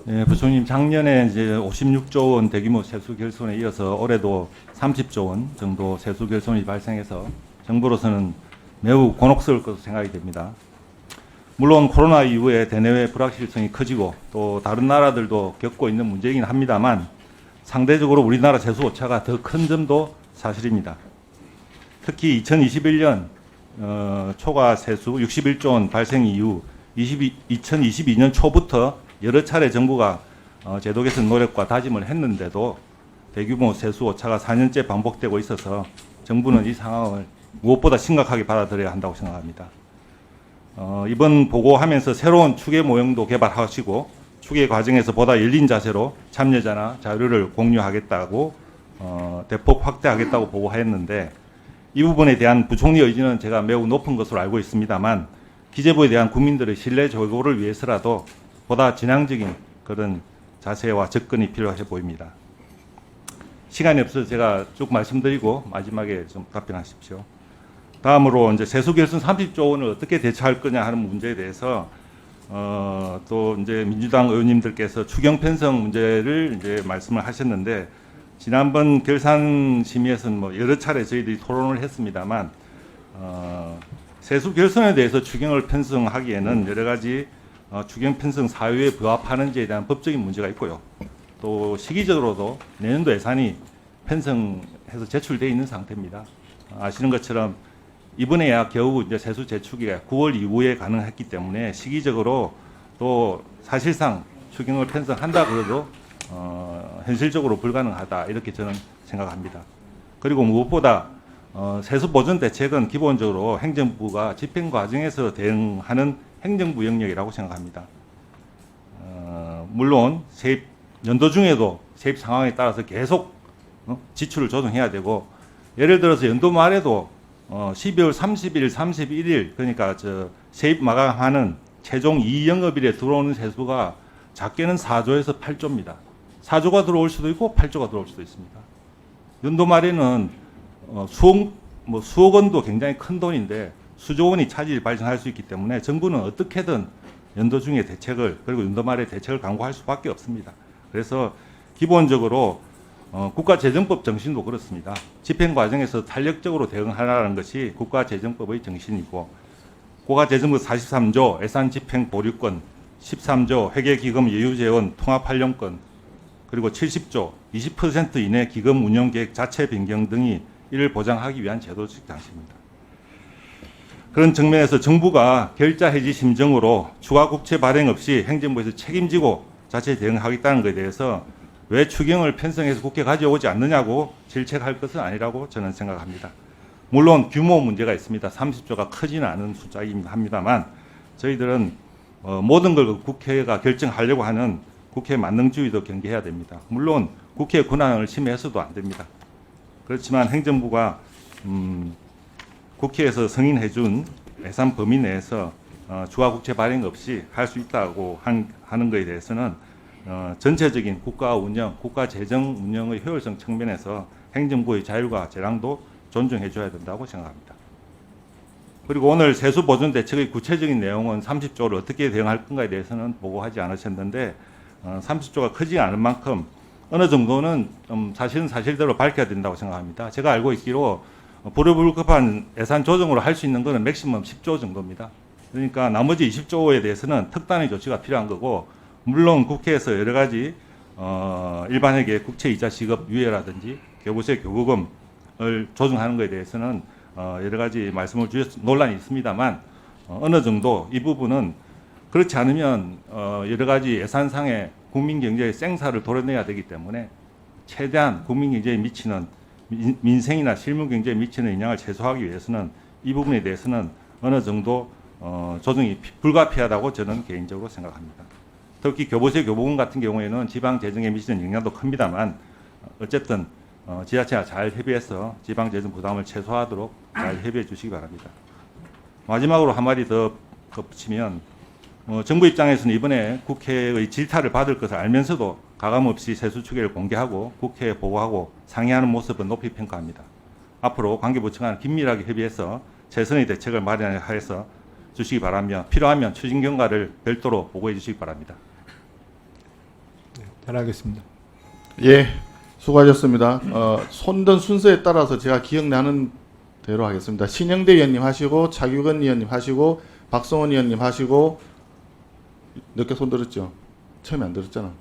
네, 부총님 작년에 이제 56조 원 대규모 세수 결손에 이어서 올해도 30조 원 정도 세수 결손이 발생해서 정부로서는 매우 곤혹스러울 것으로 생각이 됩니다. 물론 코로나 이후에 대내외 불확실성이 커지고 또 다른 나라들도 겪고 있는 문제이긴 합니다만 상대적으로 우리나라 세수 오차가 더 큰 점도 사실입니다. 특히 2021년 초과 세수 61조 원 발생 이후 2022년 초부터 여러 차례 정부가 제도 개선 노력과 다짐을 했는데도 대규모 세수 오차가 4년째 반복되고 있어서 정부는 이 상황을 무엇보다 심각하게 받아들여야 한다고 생각합니다. 이번 보고하면서 새로운 추계 모형도 개발하시고 추계 과정에서 보다 열린 자세로 참여자나 자료를 공유하겠다고 대폭 확대하겠다고 보고했는데 이 부분에 대한 부총리 의지는 제가 매우 높은 것으로 알고 있습니다만 기재부에 대한 국민들의 신뢰 조고를 위해서라도 보다 진앙적인 그런 자세와 접근이 필요해 보입니다. 시간이 없어서 제가 쭉 말씀드리고 마지막에 좀 답변하십시오. 다음으로 이제 세수 결손 30조 원을 어떻게 대처할 거냐 하는 문제에 대해서 또 이제 민주당 의원님들께서 추경 편성 문제를 이제 말씀을 하셨는데 지난번 결산 심의에서는 뭐 여러 차례 저희들이 토론을 했습니다만 세수 결손에 대해서 추경을 편성하기에는 여러 가지 추경 편성 사유에 부합하는지에 대한 법적인 문제가 있고요. 또 시기적으로도 내년도 예산이 편성해서 제출되어 있는 상태입니다. 아시는 것처럼 이번에야 겨우 이제 세수 제출기가 9월 이후에 가능했기 때문에 시기적으로 또 사실상 추경을 편성한다 그래도 현실적으로 불가능하다 이렇게 저는 생각합니다. 그리고 무엇보다 세수 보전 대책은 기본적으로 행정부가 집행 과정에서 대응하는 행정부 영역이라고 생각합니다. 물론 세입 연도 중에도 세입 상황에 따라서 계속 지출을 조정해야 되고 예를 들어서 연도 말에도 12월 30일, 31일 그러니까 세입 마감하는 최종 2영업일에 들어오는 세수가 작게는 4조에서 8조입니다. 4조가 들어올 수도 있고 8조가 들어올 수도 있습니다. 연도 말에는 수억 원도 굉장히 큰 돈인데 수조 원이 차질이 발생할 수 있기 때문에 정부는 어떻게든 연도 중에 대책을 그리고 연도 말에 대책을 강구할 수밖에 없습니다. 그래서 기본적으로 국가재정법 정신도 그렇습니다. 집행 과정에서 탄력적으로 대응하라는 것이 국가재정법의 정신이고 국가재정법 43조 예산집행 보류권, 13조 회계기금 예유재원 통합활용권, 그리고 70조 20% 이내 기금 운영계획 자체 변경 등이 이를 보장하기 위한 제도적 장치입니다. 그런 측면에서 정부가 결자 해지 심정으로 추가 국채 발행 없이 행정부에서 책임지고 자체 대응하겠다는 것에 대해서 왜 추경을 편성해서 국회에 가져오지 않느냐고 질책할 것은 아니라고 저는 생각합니다. 물론 규모 문제가 있습니다. 30조가 크지는 않은 숫자이긴 합니다만 저희들은 모든 걸 국회가 결정하려고 하는 국회 만능주의도 경계해야 됩니다. 물론 국회 권한을 침해해서도 안 됩니다. 그렇지만 행정부가 국회에서 승인해 준 예산 범위 내에서 추가 국채 발행 없이 할 수 있다고 하는 것에 대해서는 전체적인 국가 운영, 국가 재정 운영의 효율성 측면에서 행정부의 자율과 재량도 존중해 줘야 된다고 생각합니다. 그리고 오늘 세수 보존 대책의 구체적인 내용은 30조를 어떻게 대응할 건가에 대해서는 보고하지 않으셨는데 30조가 크지 않은 만큼 어느 정도는 좀 사실은 사실대로 밝혀야 된다고 생각합니다. 제가 알고 있기로 불효불급한 예산 조정으로 할 수 있는 것은 맥시멈 10조 정도입니다. 그러니까 나머지 20조에 대해서는 특단의 조치가 필요한 거고 물론 국회에서 여러 가지 일반회계 국채이자 지급 유예라든지 교부세 교부금을 조정하는 것에 대해서는 여러 가지 말씀을 주셔서 논란이 있습니다만 어느 정도 이 부분은 그렇지 않으면 여러 가지 예산상의 국민 경제의 생사를 도려내야 되기 때문에 최대한 국민 경제에 미치는 민생이나 실무 경제에 미치는 영향을 최소화하기 위해서는 이 부분에 대해서는 어느 정도 조정이 불가피하다고 저는 개인적으로 생각합니다. 특히 교부세 교부금 같은 경우에는 지방 재정에 미치는 영향도 큽니다만 어쨌든 지자체와 잘 협의해서 지방 재정 부담을 최소화하도록 잘 협의해 주시기 바랍니다. 마지막으로 한마디 더 덧붙이면 정부 입장에서는 이번에 국회의 질타를 받을 것을 알면서도 가감없이 세수 추계를 공개하고 국회에 보고하고 상의하는 모습은 높이 평가합니다. 앞으로 관계부처 간 긴밀하게 협의해서 최선의 대책을 마련해서 주시기 바라며 필요하면 추진 경과를 별도로 보고해 주시기 바랍니다. 잘하겠습니다. 예, 수고하셨습니다. 손든 순서에 따라서 제가 기억나는 대로 하겠습니다. 신영대 의원님 하시고 차규근 의원님 하시고 박성원 의원님 하시고 몇 개 손 들었죠? 처음에 안 들었잖아.